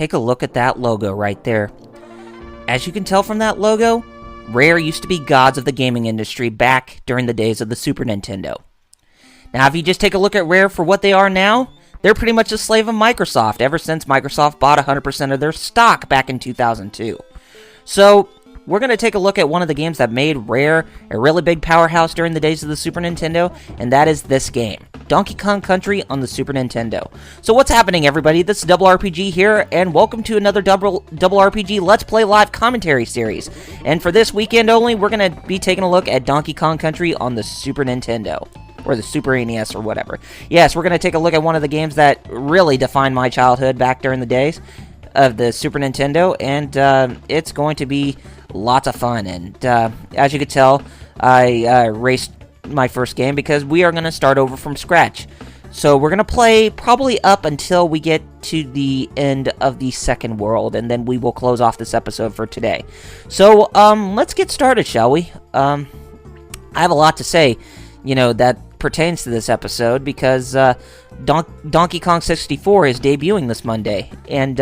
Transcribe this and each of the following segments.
take a look at that logo right there. As you can tell from that logo, Rare used to be gods of the gaming industry back during the days of the Super Nintendo. Now, if you just take a look at Rare for what they are now, they're pretty much a slave of Microsoft ever since Microsoft bought 100% of their stock back in 2002. So, we're going to take a look at one of the games that made Rare a really big powerhouse during the days of the Super Nintendo, and that is this game, Donkey Kong Country on the Super Nintendo. So what's happening, everybody? This is Double RPG here, and welcome to another Double RPG Let's Play live commentary series. And for this weekend only, we're going to be taking a look at Donkey Kong Country on the Super Nintendo. Or the Super NES or whatever. Yes, we're going to take a look at one of the games that really defined my childhood back during the days of the Super Nintendo, and it's going to be lots of fun. And as you could tell, I raced my first game because we are going to start over from scratch. So we're going to play probably up until we get to the end of the second world, and then we will close off this episode for today. So let's get started, shall we? I have a lot to say, that pertains to this episode because Donkey Kong 64 is debuting this Monday, and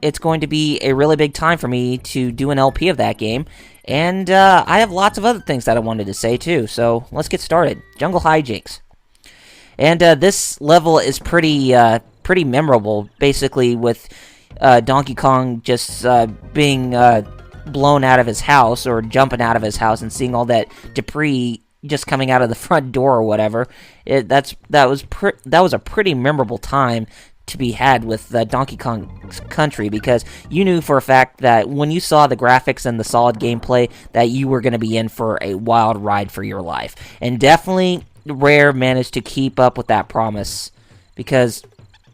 it's going to be a really big time for me to do an LP of that game, and I have lots of other things that I wanted to say too, so let's get started. Jungle Hijinks. And this level is pretty memorable, basically, with Donkey Kong just being blown out of his house, or jumping out of his house, and seeing all that debris just coming out of the front door or whatever. That was a pretty memorable time to be had with Donkey Kong Country, because you knew for a fact that when you saw the graphics and the solid gameplay that you were going to be in for a wild ride for your life. And definitely Rare managed to keep up with that promise, because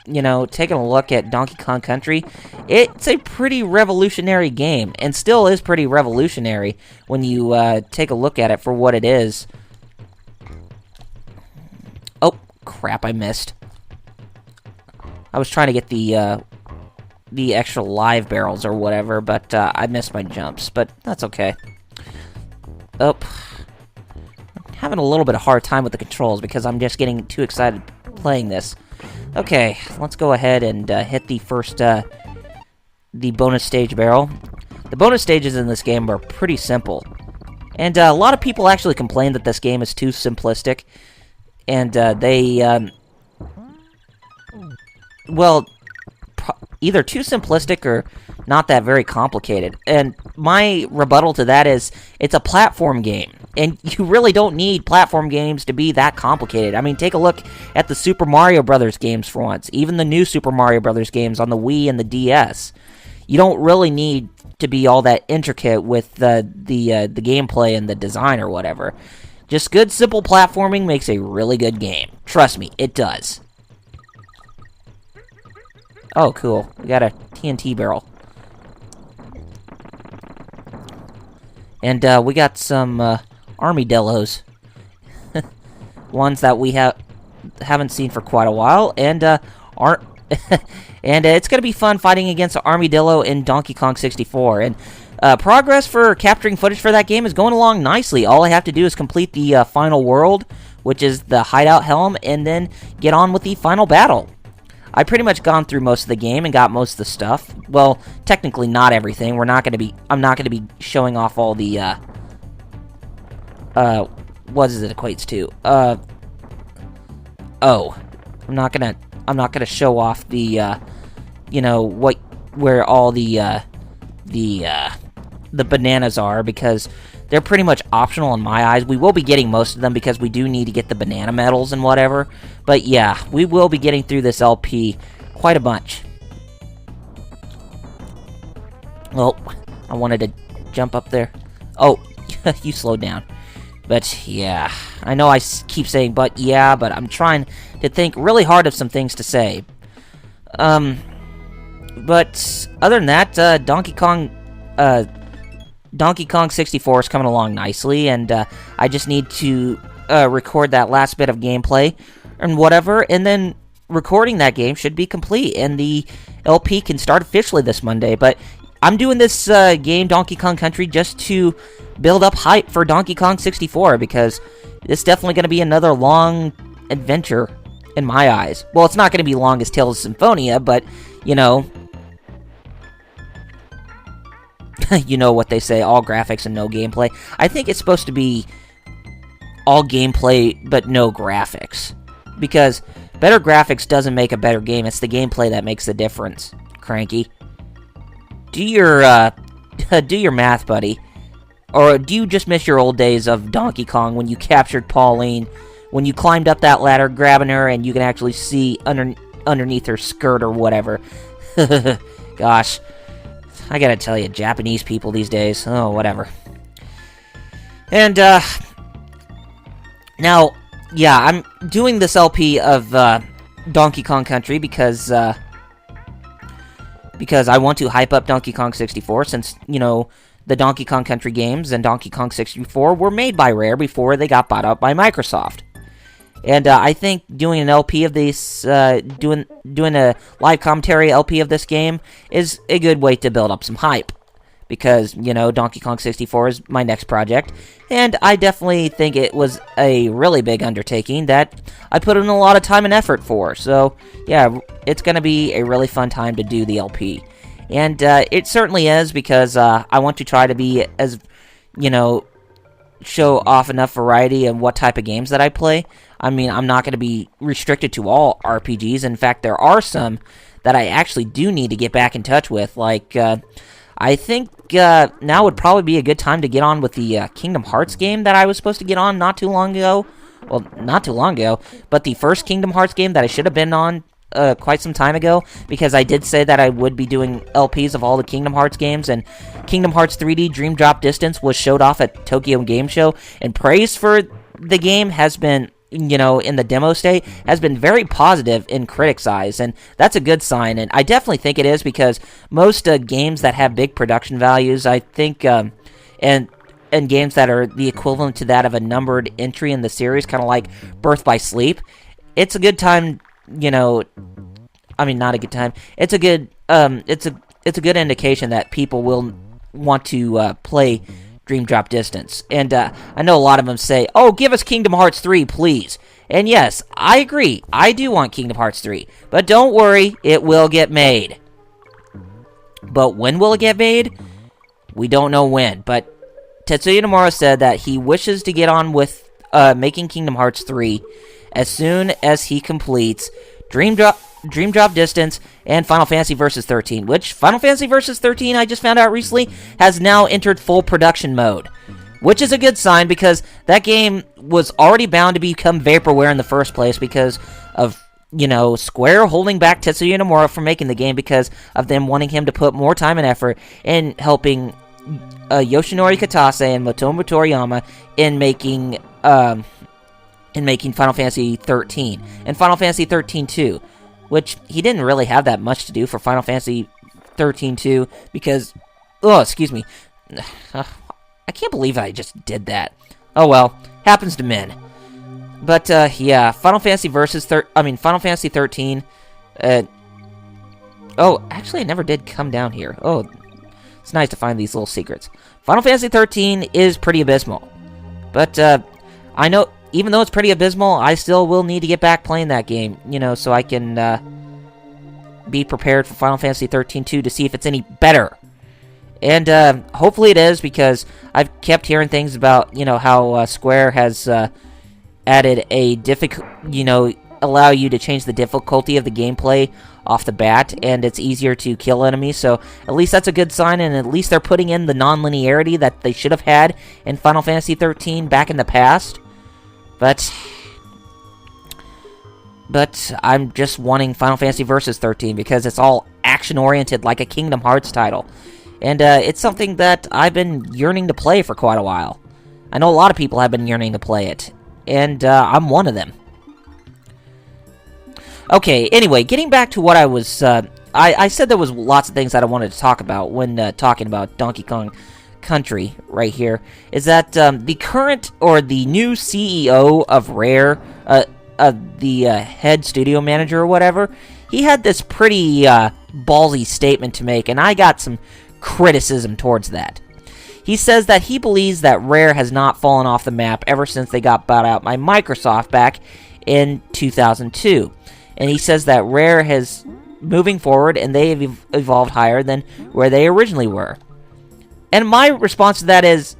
taking a look at Donkey Kong Country, it's a pretty revolutionary game, and still is pretty revolutionary when you take a look at it for what it is. Oh, crap, I missed. I was trying to get the extra live barrels or whatever, but I missed my jumps, but that's okay. Oh, I'm having a little bit of hard time with the controls because I'm just getting too excited playing this. Okay, let's go ahead and hit the first, the bonus stage barrel. The bonus stages in this game are pretty simple. And a lot of people actually complain that this game is too simplistic. And well, either too simplistic or not that very complicated. And my rebuttal to that is, it's a platform game. And you really don't need platform games to be that complicated. I mean, take a look at the Super Mario Brothers games for once. Even the new Super Mario Brothers games on the Wii and the DS. You don't really need to be all that intricate with the gameplay and the design or whatever. Just good, simple platforming makes a really good game. Trust me, it does. Oh, cool. We got a TNT barrel. And we got some armadillos. Ones that we haven't seen for quite a while, and and it's going to be fun fighting against Armadillo in Donkey Kong 64. And progress for capturing footage for that game is going along nicely. All I have to do is complete the final world, which is the hideout helm, and then get on with the final battle. I've pretty much gone through most of the game and got most of the stuff. Well, technically not everything. I'm not going to be showing off all the what does it equates to? I'm not gonna show off the where all the bananas are, because they're pretty much optional in my eyes. We will be getting most of them because we do need to get the banana medals and whatever. But yeah, we will be getting through this LP quite a bunch. Well, I wanted to jump up there. Oh, you slowed down. But yeah, I know I keep saying but yeah, but I'm trying to think really hard of some things to say. But other than that, Donkey Kong 64 is coming along nicely, and I just need to record that last bit of gameplay and whatever, and then recording that game should be complete, and the LP can start officially this Monday. But I'm doing this game, Donkey Kong Country, just to build up hype for Donkey Kong 64, because it's definitely going to be another long adventure in my eyes. Well, it's not going to be long as Tales of Symphonia, but, you know, you know what they say, all graphics and no gameplay. I think it's supposed to be all gameplay but no graphics. Because better graphics doesn't make a better game, it's the gameplay that makes the difference, Cranky. Do your math, buddy. Or do you just miss your old days of Donkey Kong when you captured Pauline, when you climbed up that ladder grabbing her and you can actually see underneath her skirt or whatever? Gosh, I gotta tell you, Japanese people these days, oh, whatever. And, now, yeah, I'm doing this LP of, Donkey Kong Country because I want to hype up Donkey Kong 64, since, you know, the Donkey Kong Country games and Donkey Kong 64 were made by Rare before they got bought out by Microsoft. And I think doing an LP of this, doing a live commentary LP of this game is a good way to build up some hype. Because, you know, Donkey Kong 64 is my next project, and I definitely think it was a really big undertaking that I put in a lot of time and effort for. So, yeah, it's going to be a really fun time to do the LP. And it certainly is, because I want to try to be as, you know, show off enough variety in what type of games that I play. I mean, I'm not going to be restricted to all RPGs. In fact, there are some that I actually do need to get back in touch with, like, I think now would probably be a good time to get on with the Kingdom Hearts game that I was supposed to get on not too long ago. Well, not too long ago, but the first Kingdom Hearts game that I should have been on quite some time ago, because I did say that I would be doing LPs of all the Kingdom Hearts games, and Kingdom Hearts 3D Dream Drop Distance was showed off at Tokyo Game Show, and praise for the game has been, you know, in the demo state, has been very positive in critics' eyes, and that's a good sign, and I definitely think it is, because most games that have big production values, I think, and games that are the equivalent to that of a numbered entry in the series, kind of like Birth by Sleep, it's a good time, you know, I mean, not a good time, it's a good, it's a good indication that people will want to play Dream Drop Distance. And I know a lot of them say, oh, give us Kingdom Hearts 3, please. And yes, I agree. I do want Kingdom Hearts 3. But don't worry, it will get made. But when will it get made? We don't know when. But Tetsuya Nomura said that he wishes to get on with making Kingdom Hearts 3 as soon as he completes Dream Drop Distance and Final Fantasy Versus 13, which Final Fantasy Versus 13, I just found out recently, has now entered full production mode, which is a good sign, because that game was already bound to become vaporware in the first place because of, you know, Square holding back Tetsuya Nomura from making the game because of them wanting him to put more time and effort in helping Yoshinori Kitase and Motomu Toriyama in making Final Fantasy 13 and Final Fantasy 13-2. Which he didn't really have that much to do for Final Fantasy 13-2, because, oh, excuse me, I can't believe I just did that. Oh well, happens to men. But yeah, Final Fantasy 13. Oh, actually, I never did come down here. Oh, it's nice to find these little secrets. Final Fantasy 13 is pretty abysmal, but I know. Even though it's pretty abysmal, I still will need to get back playing that game, you know, so I can be prepared for Final Fantasy 13-2 to see if it's any better. And hopefully it is, because I've kept hearing things about, you know, how Square has added a allow you to change the difficulty of the gameplay off the bat, and it's easier to kill enemies, so at least that's a good sign, and at least they're putting in the non-linearity that they should have had in Final Fantasy 13 back in the past. But I'm just wanting Final Fantasy Versus 13 because it's all action-oriented like a Kingdom Hearts title. And it's something that I've been yearning to play for quite a while. I know a lot of people have been yearning to play it, and I'm one of them. Okay, anyway, getting back to what I was... I said there was lots of things that I wanted to talk about when talking about Donkey Kong Country right here, is that the current or the new CEO of Rare, the head studio manager or whatever, he had this pretty ballsy statement to make, and I got some criticism towards that. He says that he believes that Rare has not fallen off the map ever since they got bought out by Microsoft back in 2002. And he says that Rare has moving forward, and they have evolved higher than where they originally were. And my response to that is,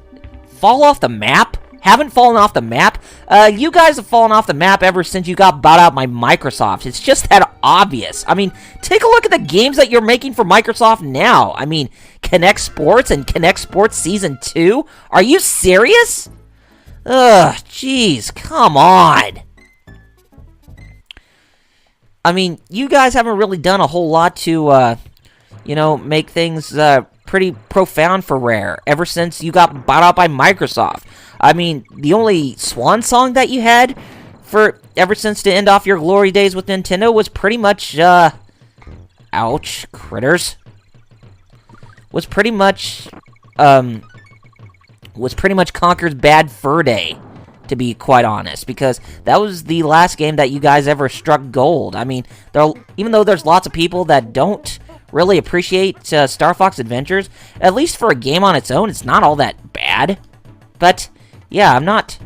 fall off the map? Haven't fallen off the map? You guys have fallen off the map ever since you got bought out by Microsoft. It's just that obvious. I mean, take a look at the games that you're making for Microsoft now. I mean, Kinect Sports and Kinect Sports Season 2? Are you serious? Ugh, jeez, come on. I mean, you guys haven't really done a whole lot to, make things, pretty profound for Rare ever since you got bought out by Microsoft. I mean, the only swan song that you had for ever since to end off your glory days with Nintendo was pretty much, ouch, critters. Was pretty much Conker's Bad Fur Day, to be quite honest, because that was the last game that you guys ever struck gold. I mean, even though there's lots of people that don't really appreciate Star Fox Adventures, at least for a game on its own, it's not all that bad. But yeah, I'm not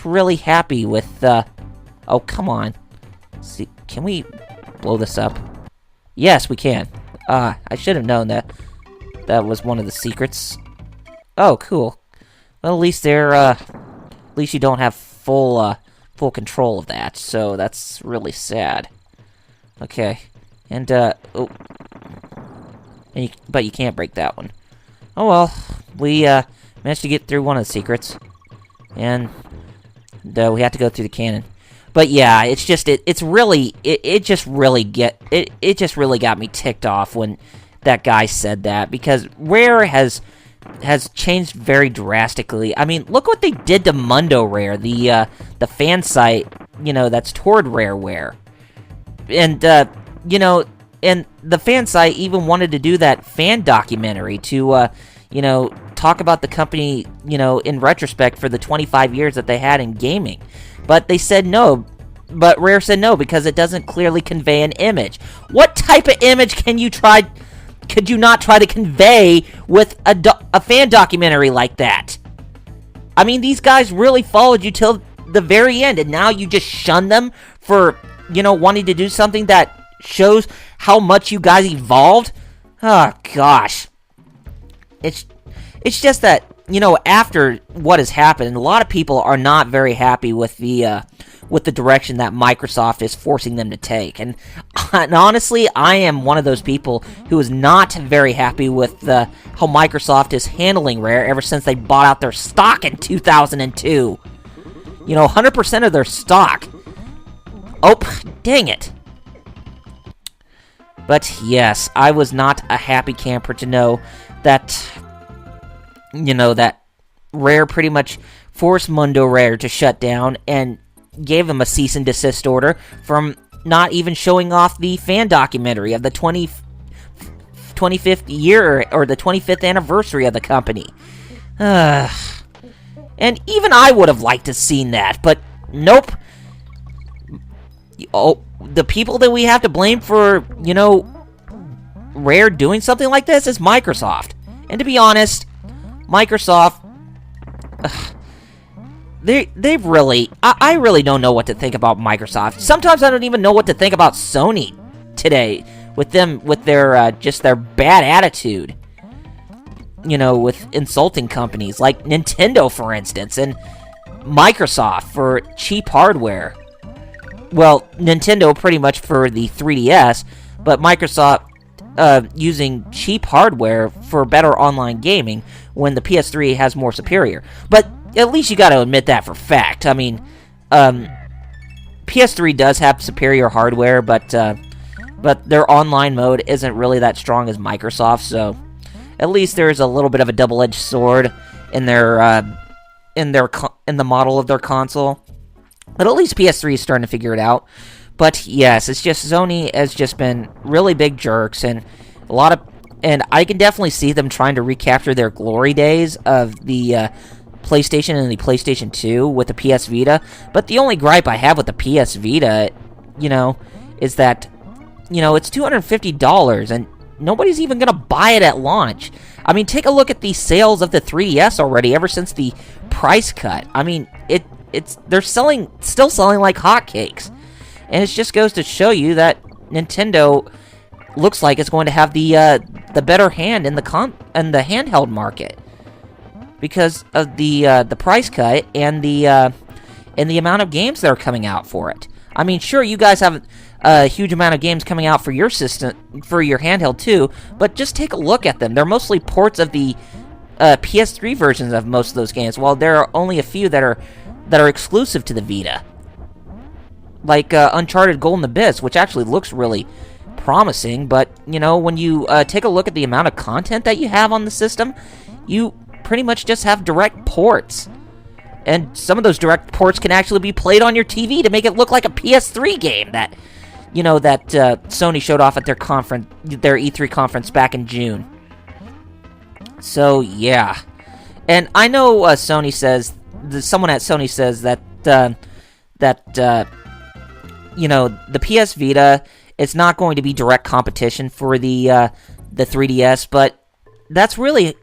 really happy with oh, come on. See, can we blow this up? Yes, we can. I should have known that was one of the secrets. Oh, cool. Well, at least you don't have full control of that, so that's really sad. Okay. And oh. But you can't break that one. Oh well, we managed to get through one of the secrets, and we have to go through the cannon. But yeah, it's just it just really got me ticked off when that guy said that, because Rare has changed very drastically. I mean, look what they did to Mundo Rare, the fan site, that's toward Rareware, and and the fan site even wanted to do that fan documentary to, talk about the company, in retrospect for the 25 years that they had in gaming. But they said no. But Rare said no because it doesn't clearly convey an image. What type of image could you not try to convey with a fan documentary like that? I mean, these guys really followed you till the very end, and now you just shun them for, wanting to do something that shows how much you guys evolved. Oh gosh, it's just that, after what has happened, a lot of people are not very happy with the direction that Microsoft is forcing them to take, and honestly, I am one of those people who is not very happy with how Microsoft is handling Rare ever since they bought out their stock in 2002. 100% of their stock. Oh, dang it. But yes, I was not a happy camper to know that, that Rare pretty much forced Mundo Rare to shut down and gave them a cease and desist order from not even showing off the fan documentary of the 25th year, or the 25th anniversary of the company. And even I would have liked to have seen that, but nope. Oh, the people that we have to blame for, Rare doing something like this is Microsoft. And to be honest, Microsoft, they've really, I really don't know what to think about Microsoft. Sometimes I don't even know what to think about Sony today, with their, just their bad attitude. With insulting companies like Nintendo, for instance, and Microsoft for cheap hardware. Well, Nintendo pretty much for the 3DS, but Microsoft using cheap hardware for better online gaming when the PS3 has more superior. But at least you got to admit that for fact. I mean, PS3 does have superior hardware, but their online mode isn't really that strong as Microsoft, so at least there's a little bit of a double-edged sword in in the model of their console. But at least PS3 is starting to figure it out. But yes, it's just Sony has just been really big jerks, and I can definitely see them trying to recapture their glory days of the PlayStation and the PlayStation 2 with the PS Vita. But the only gripe I have with the PS Vita, is that, it's $250, and nobody's even gonna buy it at launch. I mean, take a look at the sales of the 3DS already, ever since the price cut. I mean, they're still selling like hotcakes. And it just goes to show you that Nintendo looks like it's going to have the better hand in the handheld market because of the price cut and the amount of games that are coming out for it. I mean, sure, you guys have a huge amount of games coming out for your system, for your handheld too, but just take a look at them. They're mostly ports of the PS3 versions of most of those games, while there are only a few that are exclusive to the Vita. Like Uncharted Golden Abyss, which actually looks really promising, but, you know, when you take a look at the amount of content that you have on the system, you pretty much just have direct ports. And some of those direct ports can actually be played on your TV to make it look like a PS3 game that, you know, that Sony showed off at their E3 conference back in June. So, yeah. And I know Sony says, someone at Sony says that, you know, the PS Vita, it's not going to be direct competition for the 3DS, but that's really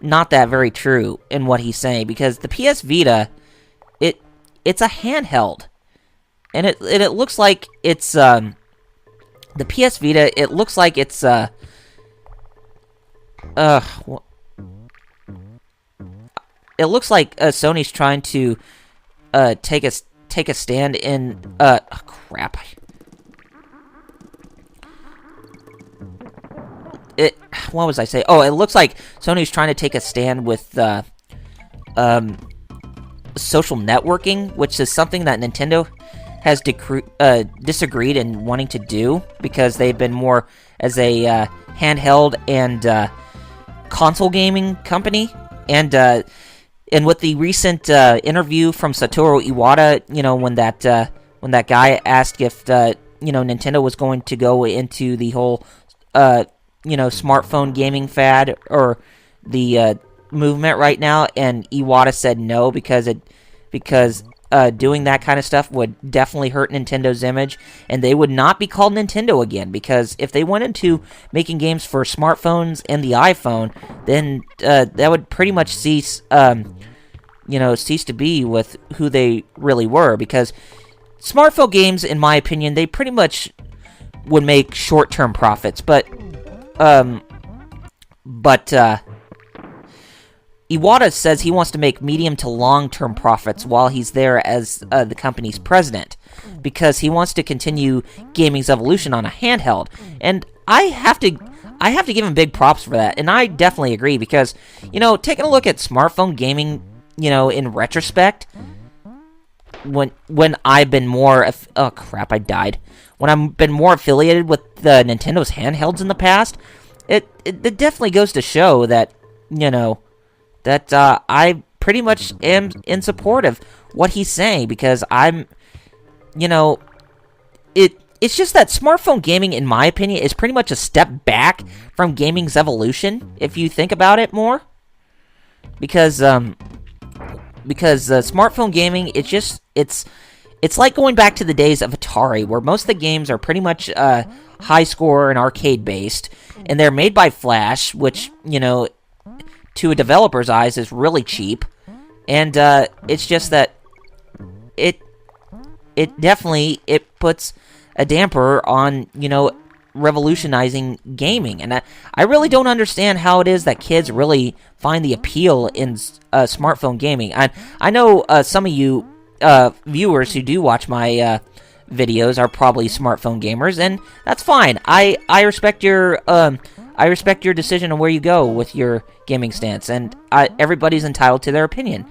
not that very true in what he's saying, because the PS Vita, it's a handheld, and it looks like it's the PS Vita. It looks like it's it looks like Sony's trying to take a stand in crap. What was I saying? Oh, it looks like Sony's trying to take a stand with social networking, which is something that Nintendo has disagreed in wanting to do, because they've been more as a handheld and console gaming company. And with the recent interview from Satoru Iwata, you know, when that guy asked if you know, Nintendo was going to go into the whole you know, smartphone gaming fad or the movement right now, and Iwata said no, because doing that kind of stuff would definitely hurt Nintendo's image, and they would not be called Nintendo again, because if they went into making games for smartphones and the iPhone, then that would pretty much cease to be with who they really were, because smartphone games, in my opinion, they pretty much would make short-term profits, but Iwata says he wants to make medium to long-term profits while he's there as the company's president, because he wants to continue gaming's evolution on a handheld. And I have to give him big props for that, and I definitely agree, because, you know, taking a look at smartphone gaming, you know, in retrospect, when I've been more when I've been more affiliated with the Nintendo's handhelds in the past, it definitely goes to show that, you know, that I pretty much am in support of what he's saying, because I'm, you know, it's just that smartphone gaming, in my opinion, is pretty much a step back from gaming's evolution, if you think about it more, because smartphone gaming, it's like going back to the days of Atari, where most of the games are pretty much high score and arcade based, and they're made by Flash, which, you know, to a developer's eyes is really cheap, and it's just that it definitely puts a damper on, you know, revolutionizing gaming. And I really don't understand how it is that kids really find the appeal in smartphone gaming. I know some of you viewers who do watch my videos are probably smartphone gamers, and that's fine. I respect your decision on where you go with your gaming stance, and everybody's entitled to their opinion.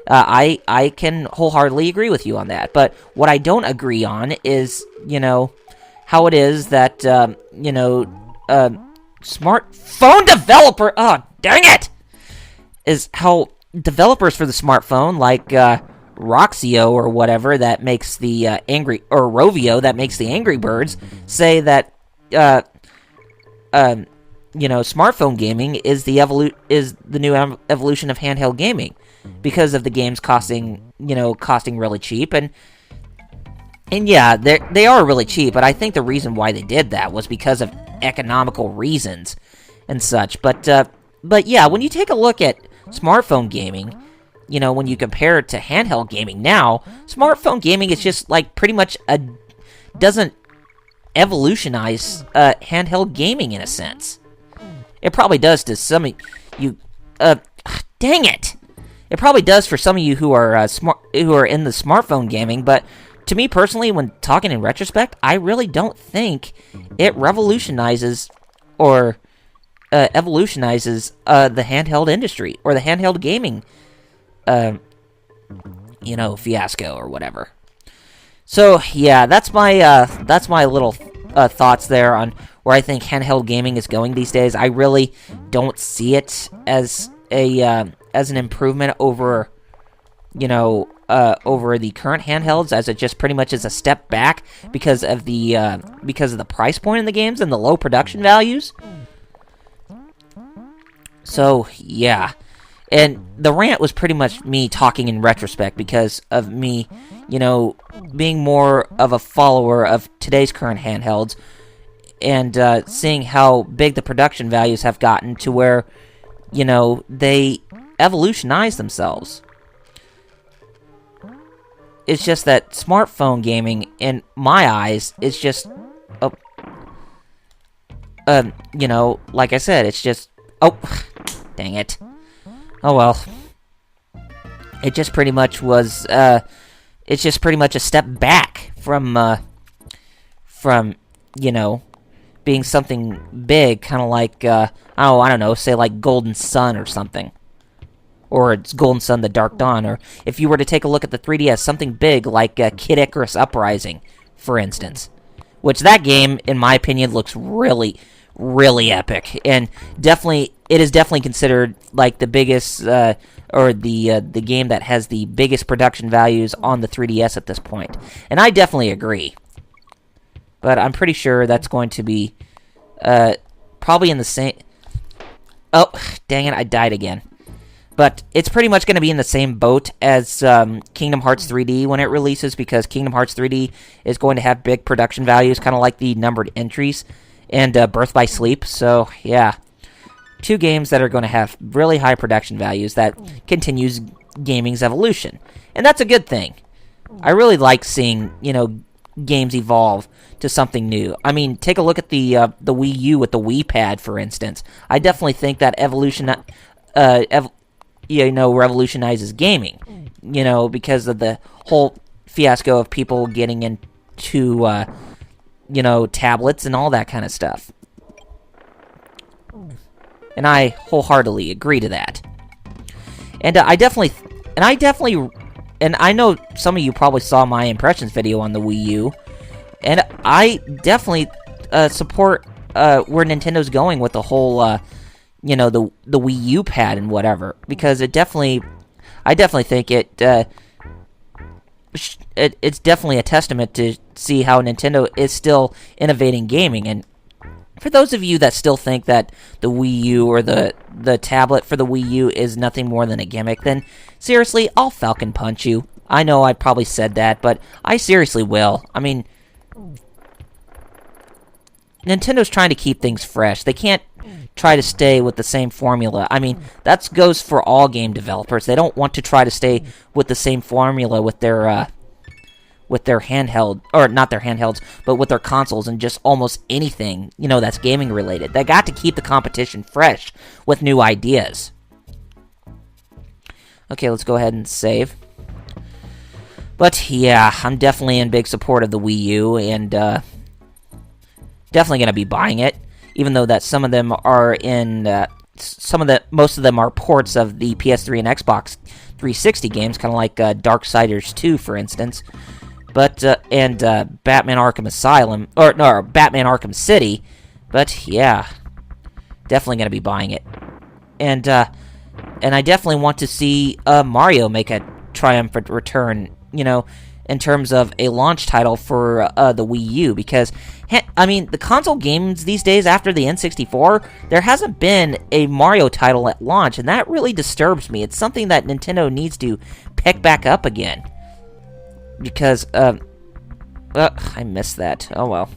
I can wholeheartedly agree with you on that, but what I don't agree on is, you know, how it is that, you know, smartphone developer, oh, dang it, is how developers for the smartphone, like Roxio or whatever that makes the Rovio that makes the Angry Birds, say that, you know, smartphone gaming is the new evolution of handheld gaming, because of the games costing really cheap, and yeah, they are really cheap, but I think the reason why they did that was because of economical reasons and such. But yeah, when you take a look at smartphone gaming, you know, when you compare it to handheld gaming now, smartphone gaming is just like pretty much evolutionize handheld gaming in a sense. It probably does to some of you. Dang it! It probably does for some of you who are who are in the smartphone gaming, but to me personally, when talking in retrospect, I really don't think it revolutionizes or evolutionizes the handheld industry or the handheld gaming, fiasco or whatever. So yeah, that's my little thoughts there on where I think handheld gaming is going these days. I really don't see it as an improvement over, over the current handhelds, as it just pretty much is a step back because of the price point in the games and the low production values. So yeah, and the rant was pretty much me talking in retrospect because of me, being more of a follower of today's current handhelds and seeing how big the production values have gotten to where, they evolutionize themselves. It's just that smartphone gaming, in my eyes, is just, like I said, it's just, dang it. Oh well. It just pretty much was, it's just pretty much a step back from being something big, kind of like, I don't know, say like Golden Sun or something. Or it's Golden Sun The Dark Dawn, or if you were to take a look at the 3DS, something big like Kid Icarus Uprising, for instance. Which that game, in my opinion, looks really, really epic. And it is definitely considered like the biggest, or the game that has the biggest production values on the 3DS at this point. And I definitely agree. But I'm pretty sure that's going to be probably in the same... Oh, dang it, I died again. But it's pretty much going to be in the same boat as Kingdom Hearts 3D when it releases, because Kingdom Hearts 3D is going to have big production values, kind of like the numbered entries and Birth by Sleep. So, yeah. Two games that are going to have really high production values that continues gaming's evolution. And that's a good thing. I really like seeing, games evolve to something new. I mean, take a look at the Wii U with the Wii Pad, for instance. I definitely think that revolutionizes gaming, because of the whole fiasco of people getting into, tablets and all that kind of stuff. And I wholeheartedly agree to that. And I know some of you probably saw my impressions video on the Wii U, and I definitely support where Nintendo's going with the whole, the Wii U pad and whatever, because I definitely think it's definitely a testament to see how Nintendo is still innovating gaming. And for those of you that still think that the Wii U or the tablet for the Wii U is nothing more than a gimmick, then seriously, I'll Falcon Punch you. I know I probably said that, but I seriously will. I mean, Nintendo's trying to keep things fresh. They can't try to stay with the same formula. I mean, that goes for all game developers. They don't want to try to stay with the same formula with their handheld, or not their handhelds, but with their consoles and just almost anything, that's gaming related. They got to keep the competition fresh with new ideas. Okay, let's go ahead and save. But yeah, I'm definitely in big support of the Wii U, and definitely going to be buying it, even though that some of them are in, most of them are ports of the PS3 and Xbox 360 games, kind of like Darksiders 2, for instance. But, and Batman Arkham Asylum, or Batman Arkham City. But yeah, definitely going to be buying it. And I definitely want to see Mario make a triumphant return, in terms of a launch title for the Wii U, because, I mean, the console games these days after the N64, there hasn't been a Mario title at launch, and that really disturbs me. It's something that Nintendo needs to pick back up again, because, I missed that. Oh well.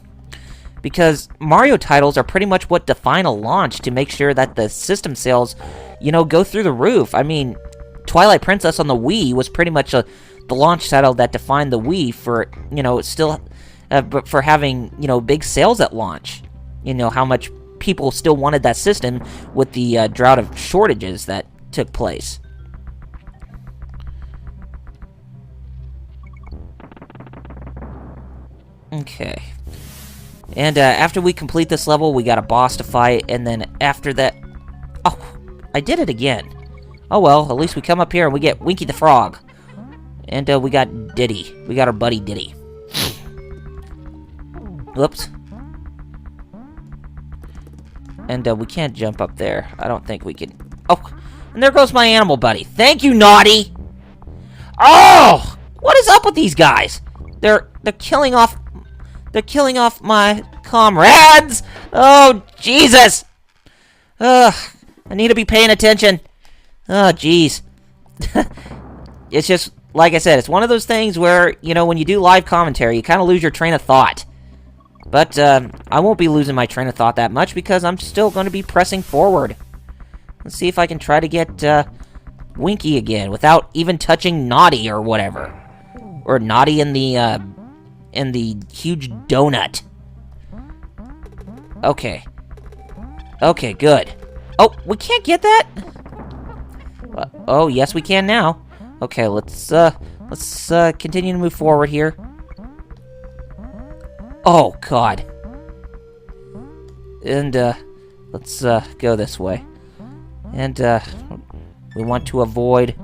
Because Mario titles are pretty much what define a launch to make sure that the system sales, go through the roof. I mean, Twilight Princess on the Wii was pretty much the launch title that defined the Wii for, still but for having, big sales at launch. How much people still wanted that system with the drought of shortages that took place. Okay. And after we complete this level, we got a boss to fight, and then after that... Oh, I did it again. Oh well, at least we come up here and we get Winky the Frog. And we got Diddy. We got our buddy Diddy. Whoops. And we can't jump up there. I don't think we can... Oh, and there goes my animal buddy. Thank you, Naughty! Oh! What is up with these guys? They're killing off... They're killing off my comrades! Oh, Jesus! Ugh, I need to be paying attention. Oh, jeez. It's just, like I said, it's one of those things where, when you do live commentary, you kind of lose your train of thought. But, I won't be losing my train of thought that much because I'm still going to be pressing forward. Let's see if I can try to get, Winky again without even touching Naughty or whatever. Or Naughty in the huge donut. Okay. Okay, good. Oh, we can't get that? Oh, yes we can now. Okay, let's continue to move forward here. Oh, God. And, let's, go this way. And, we want to avoid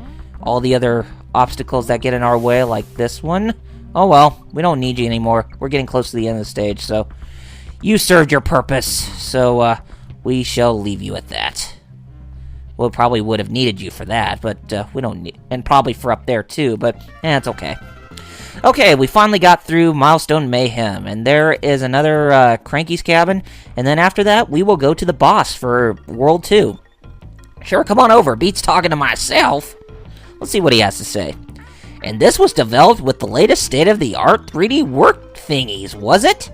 all the other obstacles that get in our way, like this one. Oh well, we don't need you anymore. We're getting close to the end of the stage, so... You served your purpose, so, we shall leave you at that. Well, probably would have needed you for that, but, we don't need... And probably for up there, too, but, it's okay. Okay, we finally got through Milestone Mayhem, and there is another, Cranky's cabin, and then after that, we will go to the boss for World 2. Sure, come on over. Beats talking to myself. Let's see what he has to say. And this was developed with the latest state-of-the-art 3D work thingies, was it?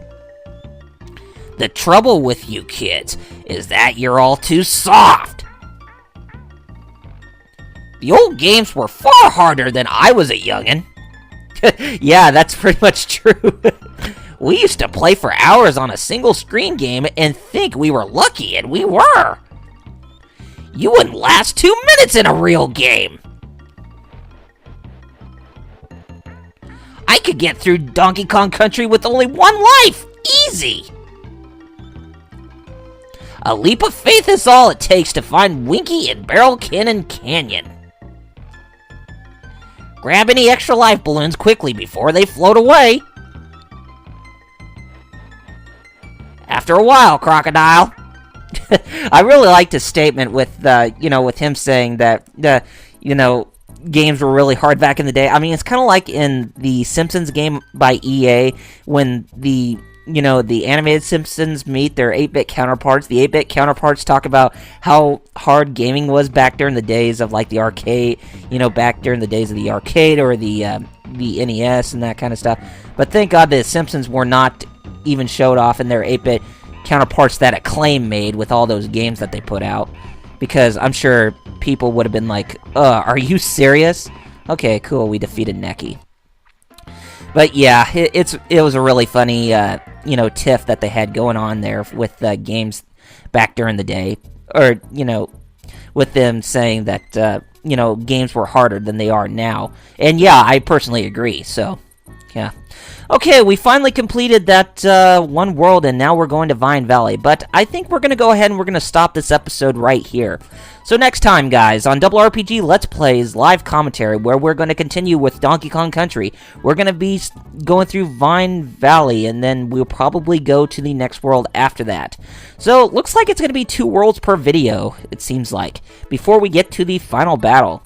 The trouble with you kids is that you're all too soft. The old games were far harder than I was a youngin'. Yeah, that's pretty much true. We used to play for hours on a single-screen game and think we were lucky, and we were. You wouldn't last 2 minutes in a real game. I could get through Donkey Kong Country with only one life! Easy! A leap of faith is all it takes to find Winky in Barrel Cannon Canyon. Grab any extra life balloons quickly before they float away. After a while, Crocodile. I really liked his statement with, with him saying that, games were really hard back in the day. I mean, it's kind of like in the Simpsons game by EA when the animated Simpsons meet their 8-bit counterparts. The 8-bit counterparts talk about how hard gaming was back during the days of, like, the arcade, back during the days of the arcade or the NES and that kind of stuff. But thank God the Simpsons were not even showed off in their 8-bit counterparts that Acclaim made with all those games that they put out. Because I'm sure people would have been like, are you serious? Okay, cool, we defeated Neki. But yeah, it was a really funny, tiff that they had going on there with games back during the day. Or, with them saying that, games were harder than they are now. And yeah, I personally agree, so, yeah. Okay, we finally completed that one world, and now we're going to Vine Valley. But I think we're going to go ahead and we're going to stop this episode right here. So next time, guys, on RRPG Let's Plays live commentary, where we're going to continue with Donkey Kong Country, we're going to be going through Vine Valley, and then we'll probably go to the next world after that. So looks like it's going to be 2 worlds per video, it seems like, before we get to the final battle.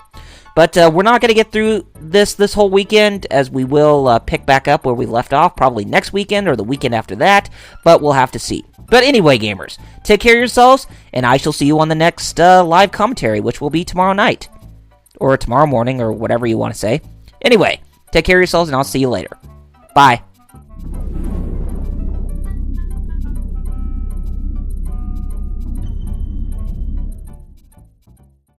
But we're not going to get through this whole weekend, as we will pick back up where we left off, probably next weekend or the weekend after that, but we'll have to see. But anyway, gamers, take care of yourselves, and I shall see you on the next live commentary, which will be tomorrow night, or tomorrow morning, or whatever you want to say. Anyway, take care of yourselves, and I'll see you later. Bye.